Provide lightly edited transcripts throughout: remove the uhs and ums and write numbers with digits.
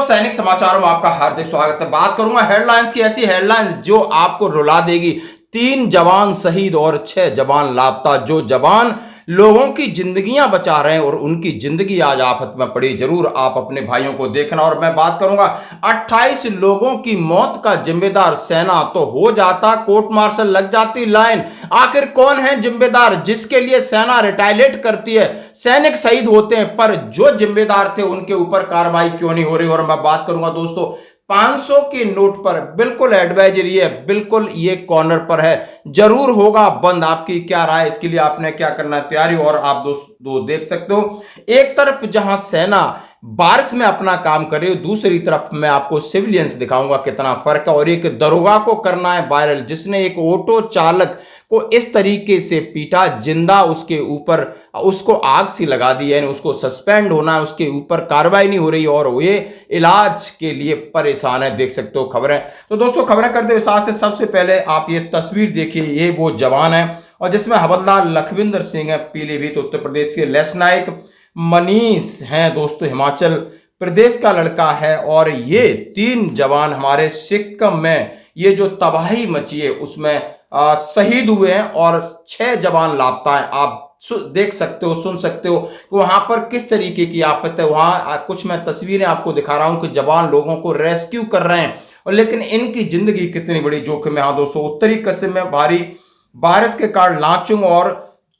सैनिक समाचारों में आपका हार्दिक स्वागत है। बात करूंगा हेडलाइंस की, ऐसी हेडलाइंस जो आपको रुला देगी। 3 जवान शहीद और 6 जवान लापता। जो जवान लोगों की जिंदगियां बचा रहे हैं और उनकी जिंदगी आज आफत में पड़ी। जरूर आप अपने भाइयों को देखना। और मैं बात करूंगा 28 लोगों की मौत का जिम्मेदार सेना तो हो जाता, कोर्ट मार्शल लग जाती लाइन। आखिर कौन है जिम्मेदार जिसके लिए सेना रिटायलेट करती है? सैनिक शहीद होते हैं पर जो जिम्मेदार थे उनके ऊपर कार्रवाई क्यों नहीं हो रही? और मैं बात करूंगा दोस्तों 500 के नोट पर बिल्कुल एडवाइजरी है, बिल्कुल ये कॉर्नर पर है, जरूर होगा बंद। आपकी क्या राय? इसके लिए आपने क्या करना है तैयारी? और आप दोस्तों देख सकते हो, एक तरफ जहां सेना बारिश में अपना काम कर रही है, दूसरी तरफ मैं आपको सिविलियंस दिखाऊंगा कितना फर्क है। और एक दरोगा को करना है वायरल, जिसने एक ऑटो चालक को इस तरीके से पीटा, जिंदा उसके ऊपर उसको आग सी लगा दी है, उसको सस्पेंड होना है, उसके ऊपर कार्रवाई नहीं हो रही और ये इलाज के लिए परेशान है। देख सकते हो खबरें। तो दोस्तों खबरें करते हुए साथ से सबसे पहले आप ये तस्वीर देखिए, ये वो जवान है और जिसमें हवलदार लखविंदर सिंह है पीलीभीत उत्तर प्रदेश के, लेफ्टिनेंट मनीष हैं दोस्तों हिमाचल प्रदेश का लड़का है। और ये 3 जवान हमारे सिक्किम में ये जो तबाही मची है उसमें शहीद हुए हैं और 6 जवान लापता हैं। आप देख सकते हो, सुन सकते हो कि वहां पर किस तरीके की आफत है। वहां कुछ मैं तस्वीरें आपको दिखा रहा हूं कि जवान लोगों को रेस्क्यू कर रहे हैं और लेकिन इनकी जिंदगी कितनी बड़ी जोखिम है। हाँ दोस्तों, उत्तरी कस्म में भारी बारिश के कारण लाचुंग और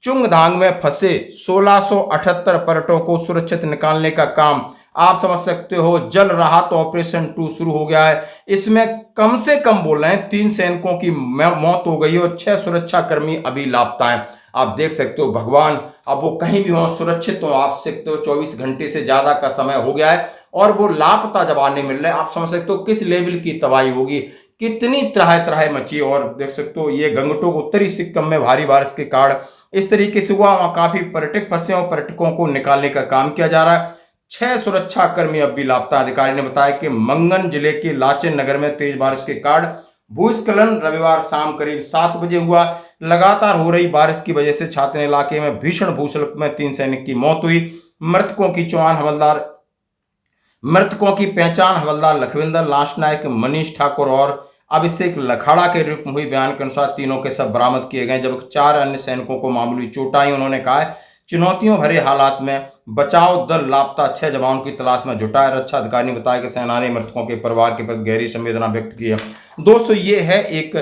चुंगधांग में फंसे 1678 पर्यटकों को सुरक्षित निकालने का काम आप समझ सकते हो। जल राहत ऑपरेशन 2 शुरू हो गया है। इसमें कम से कम बोल रहे हैं 3 सैनिकों की मौत हो गई और 6 सुरक्षा कर्मी अभी लापता हैं। आप देख सकते हो भगवान, अब वो कहीं भी हो सुरक्षित हो। आप सकते हो 24 घंटे से ज्यादा का समय हो गया है और वो लापता जवान नहीं मिल रहे। आप समझ सकते हो किस लेवल की तबाही होगी, कितनी त्राह त्राह मची। और देख सकते हो ये गंगटोक उत्तरी सिक्किम में भारी बारिश के कारण इस तरीके से हुआ। वहां काफी पर्यटक फंसे और पर्यटकों को निकालने का काम किया जा रहा है। 6 सुरक्षा कर्मी अब भी लापता। अधिकारी ने बताया कि मंगन जिले के लाचेन नगर में तेज बारिश के कारण भूस्खलन रविवार शाम करीब 7 बजे हुआ। लगातार हो रही बारिश की वजह से छात्र इलाके में भीषण भूस्खलन में 3 सैनिक की मौत हुई। मृतकों की पहचान हवलदार लखविंदर, लांस नायक मनीष ठाकुर और अभिषेक लखाड़ा के रूप में हुई। बयान के अनुसार तीनों के सब बरामद किए गए जबकि 4 अन्य सैनिकों को मामूली चोट आई। उन्होंने कहा है चुनौतियों भरे हालात में बचाव दल लापता 6 जवानों की तलाश में जुटा है। रक्षा अधिकारी ने बताया कि सेना ने मृतकों के परिवार के प्रति गहरी संवेदना व्यक्त की है। दोस्तों ये है एक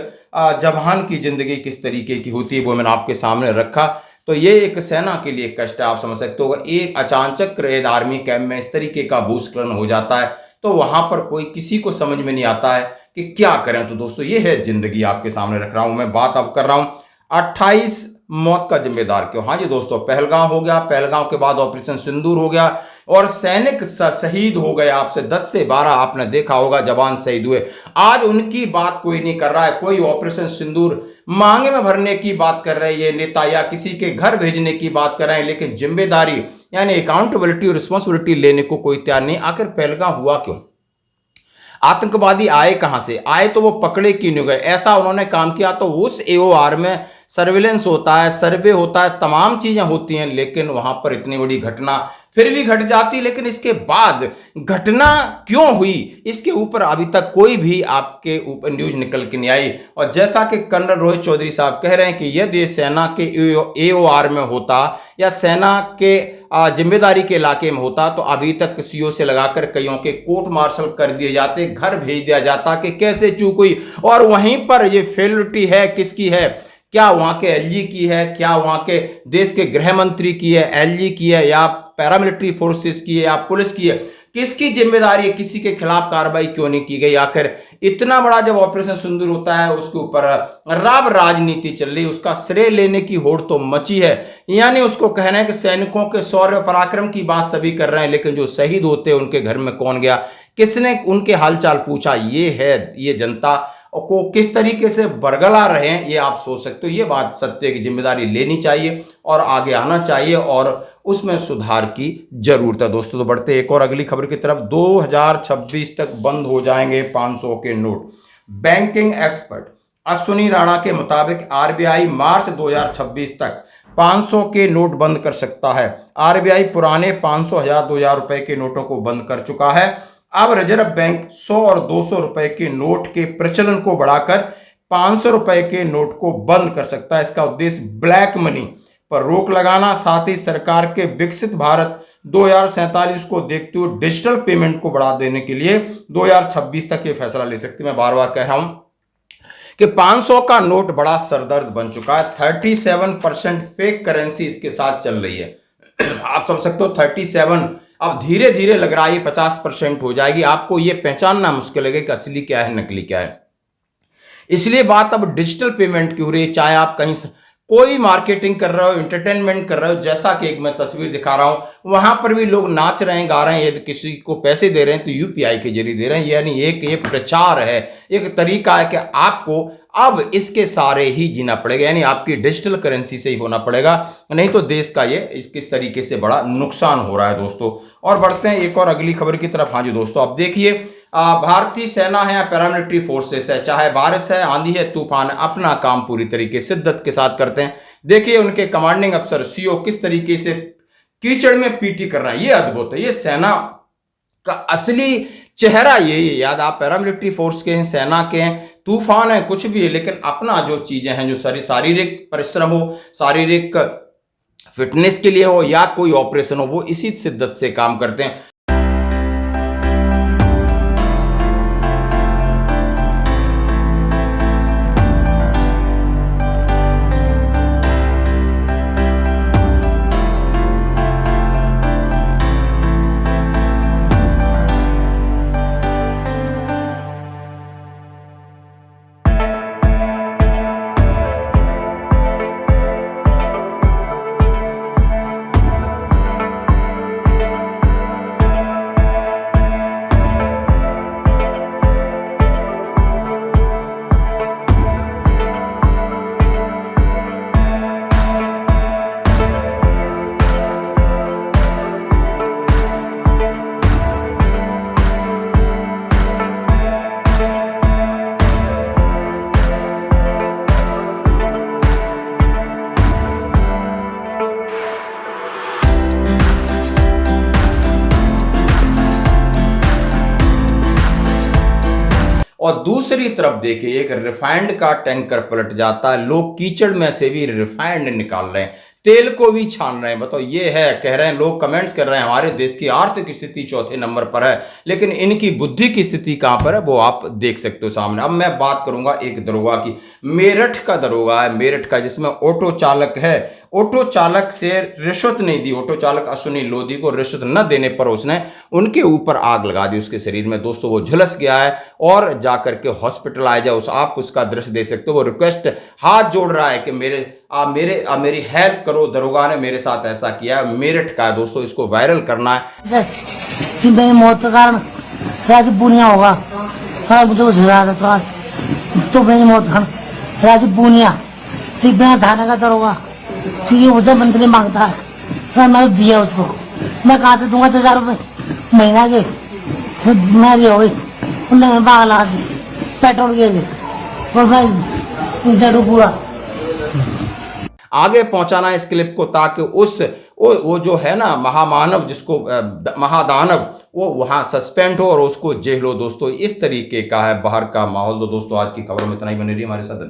जवान की जिंदगी किस तरीके की होती है वो मैंने आपके सामने रखा। तो ये एक सेना के लिए कष्ट है। आप समझ सकते हो एक अचानक रेड आर्मी कैंप में इस तरीके का भूस्खलन हो जाता है तो वहां पर कोई किसी को समझ में नहीं आता है कि क्या करें। तो दोस्तों ये है जिंदगी आपके सामने रख रहा हूं। मैं बात अब कर रहा हूं 28 मौत का जिम्मेदार क्यों। हाँ जी दोस्तों, पहलगांव हो गया, पहलगांव के बाद ऑपरेशन सिंदूर हो गया और सैनिक शहीद हो गए। आपसे 10 से 12 आपने देखा होगा जवान शहीद हुए। आज उनकी बात कोई नहीं कर रहा है। कोई ऑपरेशन सिंदूर मांगे में भरने की बात कर रहे हैं ये नेता या किसी के घर भेजने की बात कर रहे हैं, लेकिन जिम्मेदारी यानी अकाउंटेबिलिटी और रिस्पॉन्सिबिलिटी लेने को कोई तैयार नहीं। आखिर पहलगांव हुआ क्यों? आतंकवादी आए कहां से? आए तो वो पकड़े क्यों नहीं गए? ऐसा उन्होंने काम किया तो उस एओआर में सर्विलेंस होता है, सर्वे होता है, तमाम चीजें होती हैं, लेकिन वहां पर इतनी बड़ी घटना फिर भी घट जाती। लेकिन इसके बाद घटना क्यों हुई इसके ऊपर अभी तक कोई भी आपके ऊपर न्यूज निकल के नहीं आई। और जैसा कि कर्नल रोहित चौधरी साहब कह रहे हैं कि यदि सेना के एओआर में होता या सेना के जिम्मेदारी के इलाके में होता तो अभी तक सीओ से लगाकर कईयों के कोर्ट मार्शल कर दिए जाते, घर भेज दिया जाता कि कैसे चूक हुई। और वहीं पर ये फेलिटी है किसकी है? क्या वहां के एलजी की है? क्या वहां के देश के गृह मंत्री की है? एलजी की है या पैरामिलिट्री फोर्सेस की है या पुलिस की है? किसकी जिम्मेदारी है? किसी के खिलाफ कार्रवाई क्यों नहीं की गई? आखिर इतना बड़ा जब ऑपरेशन सिंदूर होता है उसके ऊपर राब राजनीति चल रही, उसका श्रेय लेने की होड़ तो मची है। यानी उसको कहना है कि सैनिकों के शौर्य पराक्रम की बात सभी कर रहे हैं, लेकिन जो शहीद होते हैं उनके घर में कौन गया? किसने उनके हालचाल पूछा? ये है ये जनता को किस तरीके से बरगला रहे हैं ये आप सोच सकते हो। ये बात सत्य की जिम्मेदारी लेनी चाहिए और आगे आना चाहिए और उसमें सुधार की जरूरत है। दोस्तों तो बढ़ते एक और अगली खबर की तरफ। 2026 तक बंद हो जाएंगे 500 के note. Banking expert Ashwini Rana के मुताबिक आरबीआई मार्च 2026 तक 500 के नोट बंद कर सकता है। आरबीआई पुराने 500, 1000, 2000 रुपए के नोटों को बंद कर चुका है। अब रिजर्व बैंक 100 और 200 रुपए के नोट के प्रचलन को बढ़ाकर 500 रुपए के नोट को बंद कर सकता है। इसका उद्देश्य ब्लैक मनी पर रोक लगाना, साथ ही सरकार के विकसित भारत 2047 को देखते हुए डिजिटल पेमेंट को बढ़ा देने के लिए 2026 तक ये फैसला ले सकते हैं। मैं बार बार कह रहा हूं कि 500 का नोट बड़ा सरदर्द बन चुका है। 37% फेक करेंसी इसके साथ चल रही है। आप समझ सकते हो 37, अब धीरे धीरे लग रहा है ये 50% हो जाएगी। आपको ये पहचानना मुश्किल है कि असली क्या है नकली क्या है। इसलिए बात अब डिजिटल पेमेंट की हो रही है। चाहे आप कहीं कोई मार्केटिंग कर रहे हो, एंटरटेनमेंट कर रहे हो, जैसा कि एक मैं तस्वीर दिखा रहा हूं, वहां पर भी लोग नाच रहे हैं, गा रहे हैं। यदि किसी को पैसे दे रहे हैं तो यूपीआई के जरिए दे रहे हैं। यानी एक ये प्रचार है, एक तरीका है कि आपको अब इसके सारे ही जीना पड़ेगा, यानी आपकी डिजिटल करेंसी से ही होना पड़ेगा, नहीं तो देश का ये किस तरीके से बड़ा नुकसान हो रहा है दोस्तों। और बढ़ते हैं एक और अगली खबर की तरफ। हाँ जी दोस्तों, अब देखिए भारतीय सेना है या पैरामिलिट्री फोर्सेस है, चाहे बारिश है, आंधी है, तूफान है, अपना काम पूरी तरीके से शिद्दत के साथ करते हैं। देखिए उनके कमांडिंग अफसर सीओ किस तरीके से कीचड़ में पीटी कर रहे हैं, ये अद्भुत है। ये सेना का असली चेहरा यही। याद आप पैरामिलिट्री फोर्स के हैं, सेना के हैं, तूफान है, कुछ भी है, लेकिन अपना जो चीजें हैं, जो शारीरिक परिश्रम हो, शारीरिक फिटनेस के लिए हो या कोई ऑपरेशन हो, वो इसी शिद्दत से काम करते हैं। और दूसरी तरफ देखिए एक रिफाइंड का टैंकर पलट जाता है। लोग कीचड़ में से भी रिफाइंड निकाल रहे हैं, तेल को भी छान रहे हैं। बताओ, ये है, कह रहे हैं लोग, कमेंट्स कर रहे हैं हमारे देश की आर्थिक स्थिति चौथे नंबर पर है, लेकिन इनकी बुद्धि की स्थिति कहां पर है वो आप देख सकते हो सामने। अब मैं बात करूंगा एक दरोगा की। मेरठ का दरोगा है, मेरठ का, जिसमें ऑटो चालक है। ऑटो चालक से रिश्वत नहीं दी, ऑटो चालक अश्विनी लोधी को रिश्वत न देने पर उसने उनके ऊपर आग लगा दी उसके शरीर में। दोस्तों वो झुलस गया है और जाकर के हॉस्पिटल आ जाए। आप उसका दृश्य दे सकते हो। वो रिक्वेस्ट हाथ जोड़ रहा है कि मेरी हेल्प करो, दरोगा ने मेरे साथ ऐसा किया। मेरठ का है दोस्तों, इसको वायरल करना है। मेरी मौत का कारण राजू पूनिया होगा, मुझे झुला तो मेरी मौत का राजू पूनिया बिना थाने का दरोगा, क्योंकि उसे मंत्री मांगता है, मैं दिया उसको। मैं कहाँ से दूंगा 10,000 रुपये महीना के? मेरी हो गई, उन्होंने बाग लगा दी पेट्रोल के लिए, और मैं जरूर पूरा आगे पहुंचाना इस क्लिप को, ताकि वो जो है ना महामानव, जिसको महादानव, वो वहां सस्पेंड हो और उसको जेल हो। दोस्तों इस तरीके का है बाहर का माहौल। तो दोस्तों आज की खबर में इतना ही, बने रही हमारे साथ।